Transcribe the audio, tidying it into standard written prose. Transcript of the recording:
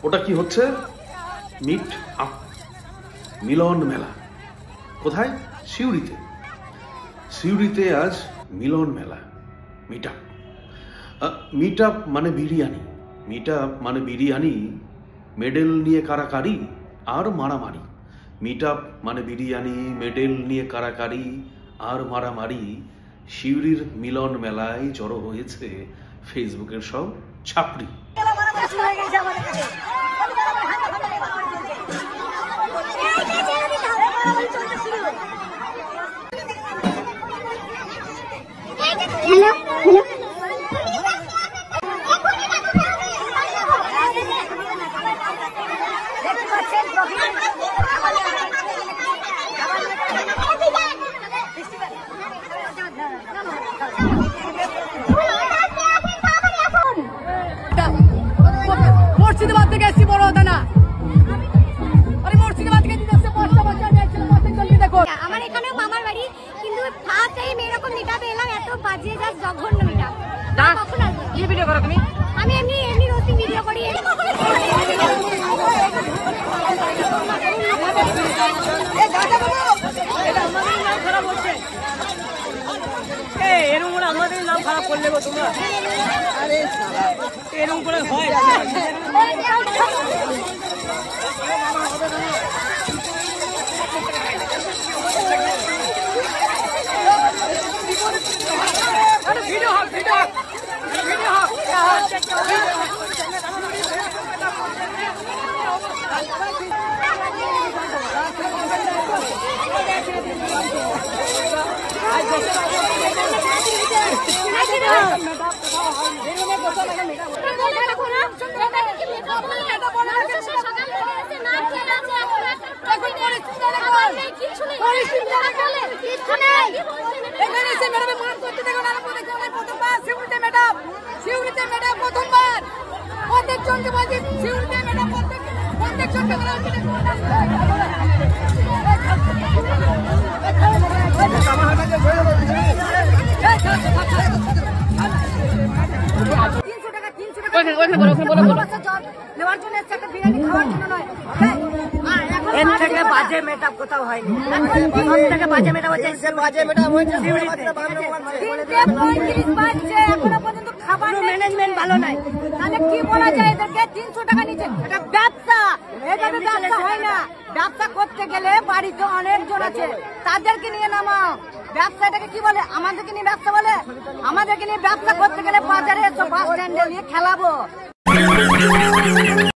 ওটা কি হচ্ছে? মিট আপ, মিলন মেলা। কোথায়? সিউড়িতে। সিউড়িতে আজ মিলন মেলা, মিট আপ। মিট আপ মানে বিরিয়ানি, মিট আপ মানে বিরিয়ানি, মেডেল নিয়ে কারাকারি আর মারামারি। মিট আপ মানে বিরিয়ানি, মেডেল নিয়ে কারাকারি আর মারামারি। সিউড়ির মিলন মেলায় জড়ো হয়েছে ফেসবুকের সব ছাপড়ি। মুর্শিদাবাদ থেকে এসছি বড় হতো না। মুর্শিদাবাদ থেকে আমার এখানেও মামার বাড়ি, কিন্তু ফার্স্ট টাইম এরকম মিটআপে এলাম। এত বাজে যা জঘন্য মিটআপ। কখন আসবে? কি ভিডিও করো তুমি? আমি এমনি রোস্টিং ভিডিও করি। এরকম করে আমাদের নাম খারাপ করলে গো তোমরা। আরে এরকম করে হয়? ভিডিও হোক, ভিডিও হোক, ভিডিও হোক। বাজে মেকআপ কোথাও হয়নি। বাজে মেকআপ হচ্ছে, বাজে মেকআপ হচ্ছে। এখনো পর্যন্ত খাবার ম্যানেজমেন্ট ভালো নাই। তাহলে কি বলা যায় এদেরকে? 300 টাকা নিচ্ছে। এটা ব্যবসা, এভাবে ব্যবসা হয় না। ব্যবসা করতে গেলে বাড়িতে অনেকজন আছে, তাদেরকে নিয়ে নামাও। ব্যবসাটাকে কি বলে? আমাদেরকে নিয়ে ব্যবসা বলে? আমাদেরকে নিয়ে ব্যবসা করতে গেলে বাজারে এসো, বাস স্ট্যান্ডে নিয়ে খেলাবো।